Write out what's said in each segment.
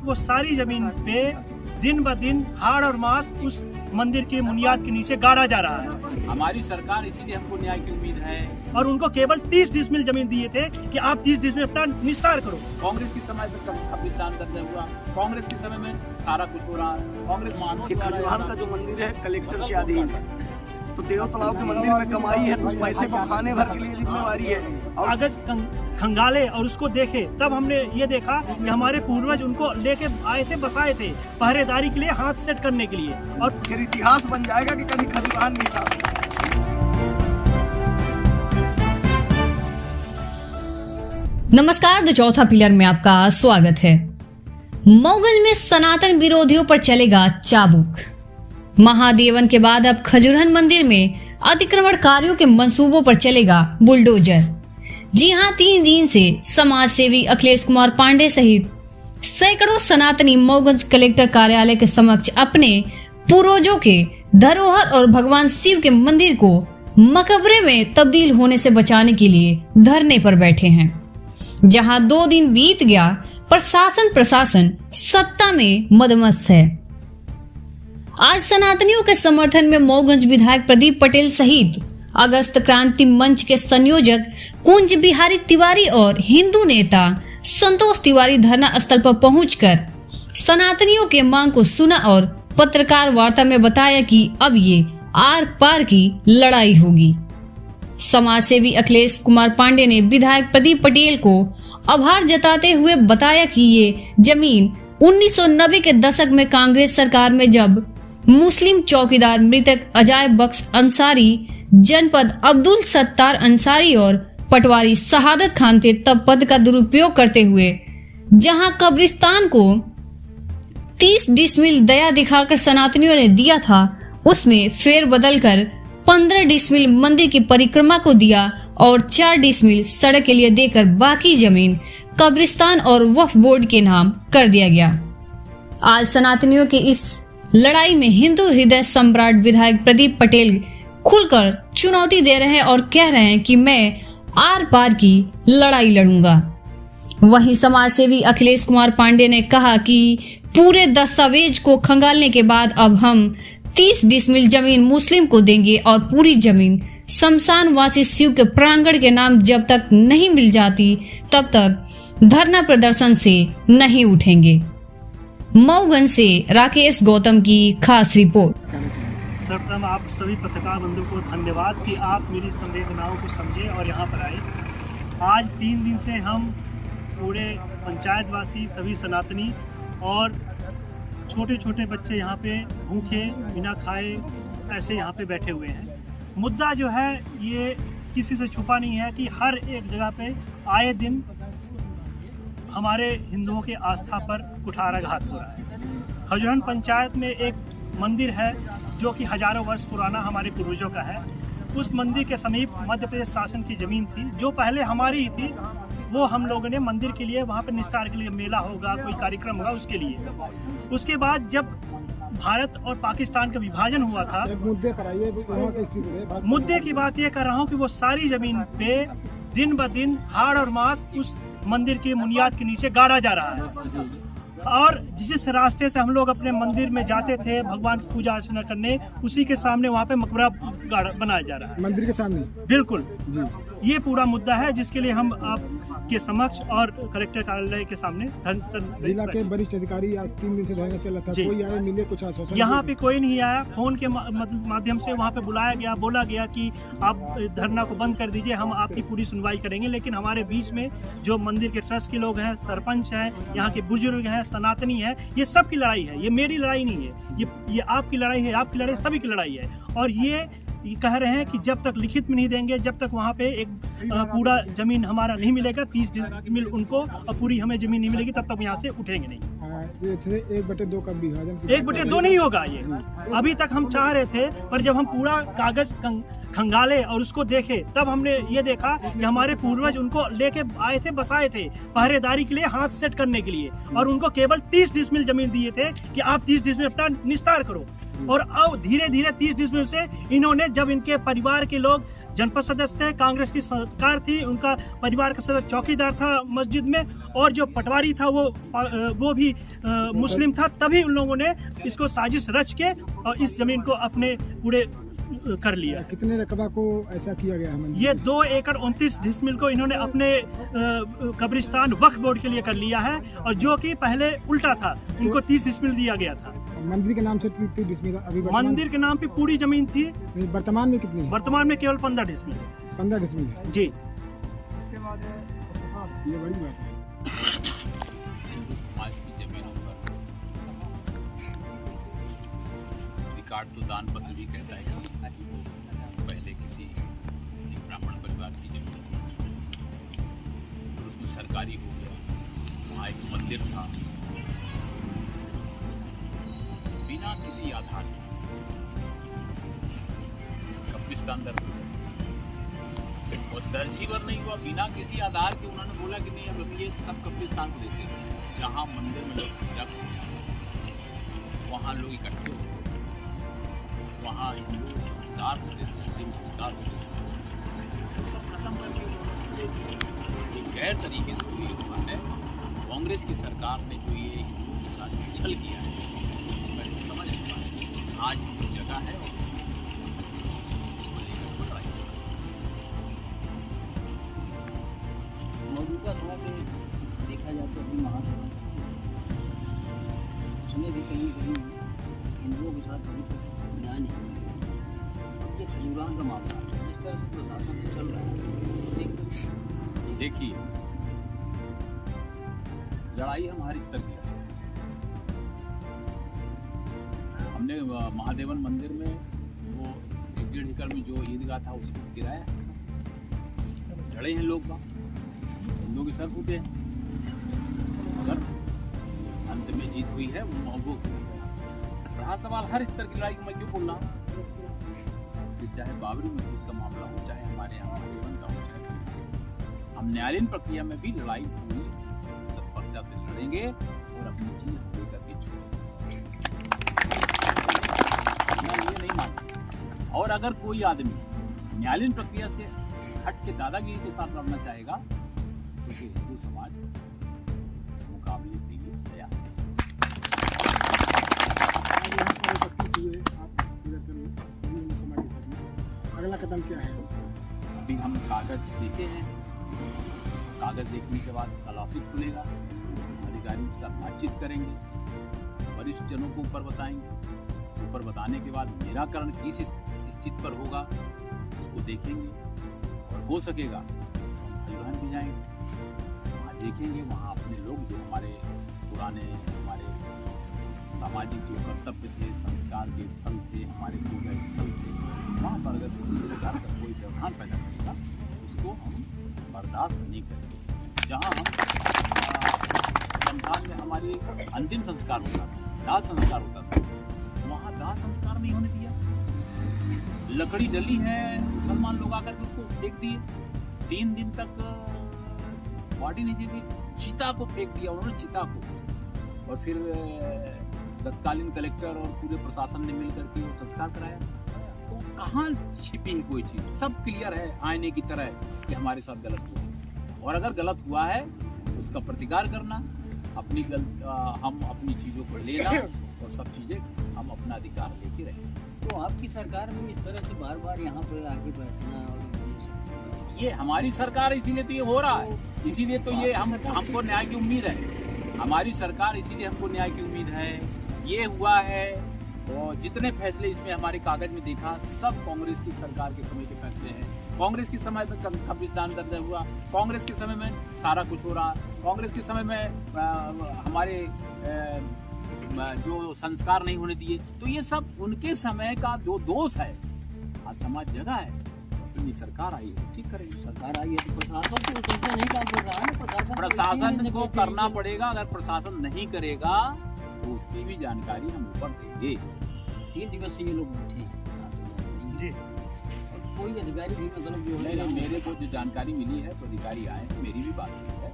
वो सारी जमीन पे दिन ब दिन हाड़ और मांस उस मंदिर के बुनियाद के नीचे गाड़ा जा रहा है। हमारी सरकार, इसीलिए हमको न्याय की उम्मीद है। और उनको केवल 30 डिसमिल जमीन दिए थे कि आप 30 डिसमिल अपना निस्तार करो। कांग्रेस के समय में कब्रिस्तान दर्ज हुआ, कांग्रेस के समय में सारा कुछ हो रहा है। कांग्रेस मानो खजुराहो का जो मंदिर है कलेक्टर के अधीन है, तो देव तालाब के मंदिर में कमाई है तो उस पैसे को खाने भर के लिए जिम्मेवारी है। और कागज खंगाले और उसको देखे तब हमने ये देखा कि हमारे पूर्वज उनको लेके आए थे, बसाए थे पहरेदारी के लिए, हाथ सेट करने के लिए, और फिर इतिहास बन जाएगा कि कभी खजुराहो नहीं था। नमस्कार, द चौथा पिलर में आपका स्वागत है। मऊगंज में सनातन विरोधियों पर चलेगा चाबुक। महादेवन के बाद अब खजुरहन मंदिर में अतिक्रमणकारियों के मंसूबों पर चलेगा बुलडोजर। जी हां, 3 दिन से समाज सेवी अखिलेश कुमार पांडे सहित सैकड़ों सनातनी मऊगंज कलेक्टर कार्यालय के समक्ष अपने पूर्वजों के धरोहर और भगवान शिव के मंदिर को मकबरे में तब्दील होने से बचाने के लिए धरने पर बैठे हैं। जहां 2 दिन बीत गया, प्रशासन सत्ता में मदमस्त है। आज सनातनियों के समर्थन में मऊगंज विधायक प्रदीप पटेल सहित अगस्त क्रांति मंच के संयोजक कुंज बिहारी तिवारी और हिंदू नेता संतोष तिवारी धरना स्थल पर पहुंचकर सनातनियों के मांग को सुना और पत्रकार वार्ता में बताया कि अब ये आर पार की लड़ाई होगी। समाज सेवी अखिलेश कुमार पांडे ने विधायक प्रदीप पटेल को आभार जताते हुए बताया कि ये जमीन 1990 के दशक में कांग्रेस सरकार में जब मुस्लिम चौकीदार मृतक अजाय बख्श अंसारी, जनपद अब्दुल सत्तार अंसारी और पटवारी शहादत खान थे, तब पद का दुरुपयोग करते हुए जहां कब्रिस्तान को 30 डिसमिल दया दिखाकर सनातनियों ने दिया था, उसमें फेर बदल कर 15 डिसमिल मंदिर की परिक्रमा को दिया और 4 डिसमिल सड़क के लिए देकर बाकी जमीन कब्रिस्तान और वक्फ बोर्ड के नाम कर दिया गया। आज सनातनियों के इस लड़ाई में हिंदू हृदय सम्राट विधायक प्रदीप पटेल खुलकर चुनौती दे रहे हैं और कह रहे हैं कि मैं आर पार की लड़ाई लड़ूंगा। वहीं समाज सेवी अखिलेश कुमार पांडे ने कहा कि पूरे दस्तावेज को खंगालने के बाद अब हम 30 डिसमिल जमीन मुस्लिम को देंगे और पूरी जमीन शमशान वासी शिव के प्रांगण के नाम जब तक नहीं मिल जाती तब तक धरना प्रदर्शन से नहीं उठेंगे। मऊगंज से राकेश गौतम की खास रिपोर्ट। सर्वप्रथम आप सभी पत्रकार बंधुओं को धन्यवाद कि आप मेरी संवेदनाओं को समझे और यहाँ पर आए। आज 3 दिन से हम पूरे पंचायतवासी, सभी सनातनी और छोटे छोटे बच्चे यहाँ पे भूखे बिना खाए ऐसे यहाँ पे बैठे हुए हैं। मुद्दा जो है ये किसी से छुपा नहीं है कि हर एक जगह पे आए दिन हमारे हिंदुओं के आस्था पर कुठाराघात हो रहा है। खजुरहन पंचायत में एक मंदिर है जो कि हजारों वर्ष पुराना हमारे पूर्वजों का है। उस मंदिर के समीप मध्य प्रदेश शासन की जमीन थी जो पहले हमारी ही थी। वो हम लोगों ने मंदिर के लिए वहाँ पर निस्तार के लिए मेला होगा, कोई कार्यक्रम होगा उसके लिए। उसके बाद जब भारत और पाकिस्तान का विभाजन हुआ था, मुद्दे की बात ये कर रहा हूँ कि वो सारी जमीन पे दिन ब दिन हाड़ और मांस उस मंदिर के बुनियाद के नीचे गाड़ा जा रहा है। और जिस रास्ते से हम लोग अपने मंदिर में जाते थे भगवान की पूजा अर्चना करने, उसी के सामने वहाँ पे मकबरा बनाया जा रहा है, मंदिर के सामने। बिल्कुल जी, ये पूरा मुद्दा है जिसके लिए हम आपके समक्ष और कलेक्टर कार्यालय के सामने जिला के वरिष्ठ अधिकारी आज 3 दिन से धरना चल रहा था, कोई आए मिले, कुछ आश्वासन? यहाँ पे कोई नहीं आया। फोन के माध्यम से वहाँ पे बुलाया गया, बोला गया कि आप धरना को बंद कर दीजिए, हम आपकी पूरी सुनवाई करेंगे। लेकिन हमारे बीच में जो मंदिर के ट्रस्ट के लोग हैं, सरपंच हैं, यहाँ के बुजुर्ग हैं, सनातनी है, ये सब की लड़ाई है। ये मेरी लड़ाई नहीं है, ये आपकी लड़ाई है, आपकी लड़ाई सभी की लड़ाई है। और ये कह रहे हैं कि जब तक लिखित में नहीं देंगे, जब तक वहाँ पे एक पूरा जमीन हमारा नहीं मिलेगा, 30 डिसमिल उनको और पूरी हमें जमीन नहीं मिलेगी, तब तक यहाँ से उठेंगे नहीं। 1/2 का विभाजन, 1/2 नहीं होगा ये। अभी तक हम चाह रहे थे, पर जब हम पूरा कागज खंगाले और उसको देखे तब हमने ये देखा कि हमारे पूर्वज उनको लेके आए थे, बसाए थे पहरेदारी के लिए, हाथ सेट करने के लिए, और उनको केवल 30 डिसमिल जमीन दिए थे कि आप 30 डिसमिल अपना निस्तार करो। और अब धीरे धीरे 30 डिसमिल से इन्होंने, जब इनके परिवार के लोग जनपद सदस्य थे, कांग्रेस की सरकार थी, उनका परिवार का सदस्य चौकीदार था मस्जिद में, और जो पटवारी था वो भी मुस्लिम था। तभी उन लोगों ने इसको साजिश रच के और इस जमीन को अपने पूरे कर लिया। कितने रकबा को ऐसा किया गया है? ये 2 एकड़ 29 डिसमिल को इन्होंने अपने कब्रिस्तान वक्फ बोर्ड के लिए कर लिया है, और जो कि पहले उल्टा था, उनको 30 डिसमिल दिया गया था। मंदिर के नाम से 30 डिसमिल अभी मंदिर के नाम पे पूरी जमीन थी। वर्तमान में कितनी है? वर्तमान में केवल 15 डिसमिल है। 15 डिसमिल है जी। इसके बाद ये बड़ी बात है। हिंदू समाज की जमीनों पर रिकॉर्ड तो दान पत्र भी कहता है कि वो पहले किसी एक ब्राह्मण परिवार की जमीन और उसमें सरकारी हो गया। वहाँ एक मंदिर था, बिना किसी आधार के कब्रिस्तान दर्ज और दर्जीवर नहीं हुआ, बिना किसी आधार के उन्होंने बोला कि नहीं हम ये सब कब्रिस्तान को देते हैं। जहाँ मंदिर में लोग पूजा करते हैं वहाँ लोग इकट्ठे होते हैं, वहाँ हिंदू संस्कार होते हैं, मुस्लिम संस्कार होते हैं, तो सब खत्म करके उन्होंने एक गैर तरीके से जो ये हुआ है, कांग्रेस की सरकार ने जो ये हिंदुओं के साथ छल किया है, मैं समझ नहीं पा। आज जो जगह है मौजूदा समय में देखा जाए तो अभी महादेवन उसने भी कहीं कहीं हिंदुओं के साथ अभी तक न्याय नहीं हुआ। अब ये खजूरान का मामला है, जिस तरह से प्रशासन चल रहा है, देखिए लड़ाई हम हर स्तर की है। हमने महादेवन मंदिर में वो 1.5 एकड़ में जो ईदगाह था उसको गिराया, लड़े हैं लोग बाग, हिंदुओं के सर फूटे हैं, मगर अंत में जीत हुई है वो महबूब। रहा सवाल हर स्तर की लड़ाई को मैं क्यों बोल रहा हूँ कि चाहे बाबरी मस्जिद का मामला हो, चाहे हमारे यहाँ महादेवन का हो, चाहे हम न्यायालयीन प्रक्रिया में भी लड़ाई पूरी तत्परता से लड़ेंगे और अपनी चीज लेकर के छोड़ेंगे। मैं ये नहीं मानता। और अगर कोई आदमी न्यायालयीन प्रक्रिया से हट के दादागिरी के साथ लड़ना चाहेगा तो फिर हिंदू समाज मुकाबले के लिए तैयार है। यहाँ पर उपस्थित हुए आप पूरे सभी हिंदू समाज के साथ में, अगला कदम क्या है? अभी हम कागज देखे हैं, कागज देखने के बाद कल ऑफिस खुलेगा, अधिकारियों के साथ बातचीत करेंगे, वरिष्ठ जनों को ऊपर बताएंगे, ऊपर बताने के बाद निराकरण किस स्थिति पर होगा उसको देखेंगे, और हो सकेगा खजूरान भी जाएंगे, वहाँ देखेंगे, वहाँ अपने लोग जो हमारे पुराने हमारे सामाजिक जो कर्तव्य थे, संस्कार के स्थल थे, हमारे पूजा स्थल थे, वहाँ पर अगर किसी प्रकार का कोई व्यवधान पैदा करेगा उसको हम बर्दाश्त नहीं करेंगे। जहाँ हम संस्थान में हमारी अंतिम संस्कार होता था, दाह संस्कार होता था, वहाँ दाह संस्कार नहीं होने दिया। लकड़ी डली है, मुसलमान लोग आकर के उसको फेंक दिए, 3 दिन तक बॉडी नहीं थी, चिता को फेंक दिया उन्होंने, चिता को, और फिर तत्कालीन कलेक्टर और पूरे प्रशासन ने मिलकर के वो संस्कार कराया। तो कहाँ छिपी है कोई चीज? सब क्लियर है आईने की तरह कि हमारे साथ गलत हुआ, और अगर गलत हुआ है तो उसका प्रतिकार करना, हम अपनी चीजों को लेना और सब चीजें हम अपना अधिकार लेके रहें। तो आपकी सरकार में इस तरह से बार बार यहाँ पर आगे बैठना और ये हमारी सरकार है, इसीलिए तो ये हो रहा है, इसीलिए तो ये हमको न्याय की उम्मीद है। हमारी सरकार इसीलिए हमको न्याय की उम्मीद है। ये हुआ है, और जितने फैसले इसमें हमारे कागज में देखा सब कांग्रेस की सरकार के समय के फैसले हैं। कांग्रेस के समय में कब्रिस्तान दर्ज हुआ, कांग्रेस के समय में सारा कुछ हो रहा, कांग्रेस के समय में हमारे जो संस्कार नहीं होने दिए, तो ये सब उनके समय का जो दोष है। आज समाज जगह है, अपनी सरकार आई है, ठीक करेंगे। सरकार आई है तो प्रशासन तो उससे नहीं काम कर रहा है, प्रशासन को करना पड़ेगा। अगर प्रशासन नहीं करेगा तो उसकी भी जानकारी हम ऊपर देंगे। 3 दिवस से ये लोग बैठे हैं जी, और कोई अधिकारी भी मतलब जो है नहीं, मेरे को जो जानकारी मिली है तो अधिकारी आए, मेरी भी बात हुई है,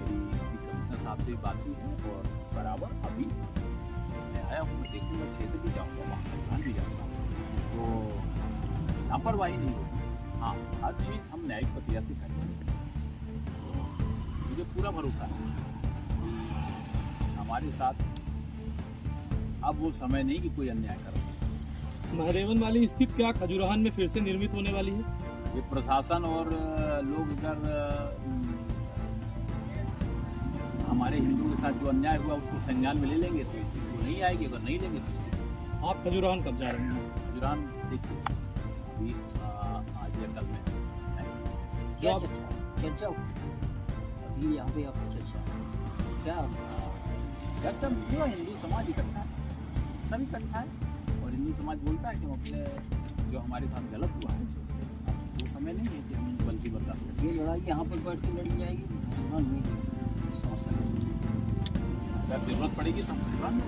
मेरी कमिश्नर साहब से भी बात हुई है, और बराबर अभी मैं आया हूँ, मैं देखूँगा, क्षेत्र भी जाऊँगा, वहाँ भी जाऊँगा, तो लापरवाही नहीं होगी। हाँ, हर चीज़ हम न्यायिक प्रक्रिया से करेंगे। मुझे पूरा भरोसा है कि हमारे साथ अब वो समय नहीं कि कोई अन्याय करे। महदेवन वाली स्थिति क्या खजुराहों में फिर से निर्मित होने वाली है? ये प्रशासन और लोग अगर हमारे हिंदुओं के साथ जो अन्याय हुआ उसको संज्ञान में ले लेंगे तो स्थिति वो नहीं आएगी, अगर नहीं लेंगे तो स्थिति। आप खजुराहो कब जा रहे हैं? खजुराहो देखिए अभी आज या कल में क्या चर्चा अभी यहाँ पे आपकी चर्चा क्या? चर्चा पूरा हिंदू समाज इकट्ठा है, सब इकट्ठा है और हिंदू समाज बोलता है कि हम अपने जो हमारे साथ गलत हुआ है वो समय नहीं है कि हम बल्कि बर्दाश्त करें। ये लड़ाई यहाँ पर बैठ के लड़ी जाएगी, खजुराहो में समस्या अगर जरूरत पड़ेगी तो हम खजुराहो में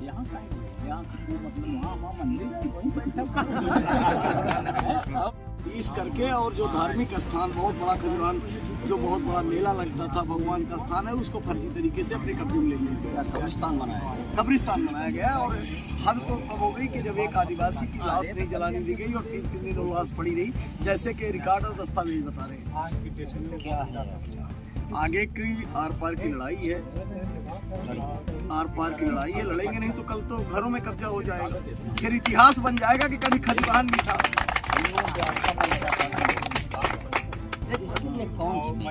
यहाँ का यहाँ मतलब वहाँ मंदिर है वहीं बैठा इस करके और जो धार्मिक स्थान बहुत बड़ा खजुराहो जो बहुत बड़ा मेला लगता था भगवान का स्थान है उसको फर्जी तरीके से अपने कब्जे में ले लिया, कब्रिस्तान बनाया। कब्रिस्तान बनाया गया। और हद तो कब हो गई कि जब एक आदिवासी की लाश नहीं जलाने दी गई और 3 दिन वो लाश पड़ी रही, जैसे कि रिकॉर्ड और दस्तावेज बता रहे हैं। क्या है? आगे की आर पार की लड़ाई है, आर पार की लड़ाई है। लड़ेंगे नहीं तो कल तो घरों में कब्जा हो जाएगा, फिर इतिहास बन जाएगा कि कभी खजुराहो भी था। इसमें कौन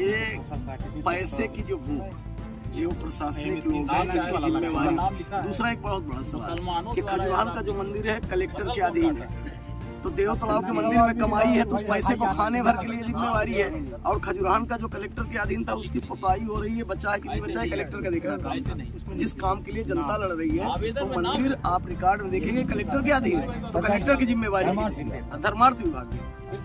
ये पैसे की जो भूख जो प्रशासनिक लोग हैं जिनकी जिम्मेवारी। दूसरा एक बहुत बड़ा सवाल कि खजुराहो का जो मंदिर है कलेक्टर के अधीन है, तो देव तालाब के मंदिर में कमाई है तो उस पैसे को खाने भर के लिए जिम्मेवारी है। और खजुराहो का जो कलेक्टर के अधीन था उसकी पुताई हो रही है, बच्चा है कि नहीं बच्चा है कलेक्टर का देखना था। जिस काम के लिए जनता लड़ रही है तो मंदिर आप रिकॉर्ड में देखेंगे कलेक्टर के अधीन है, तो कलेक्टर की जिम्मेवारी धर्मार्थ विभाग की,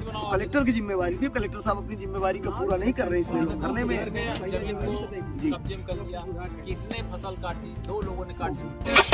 तो कलेक्टर की जिम्मेवारी थी। कलेक्टर साहब अपनी जिम्मेवारी को पूरा नहीं कर रहे, इसलिए लोग धरने में जमीन को कब्जे में कर लिया, किसने फसल काटी, 2 लोगों ने काटी।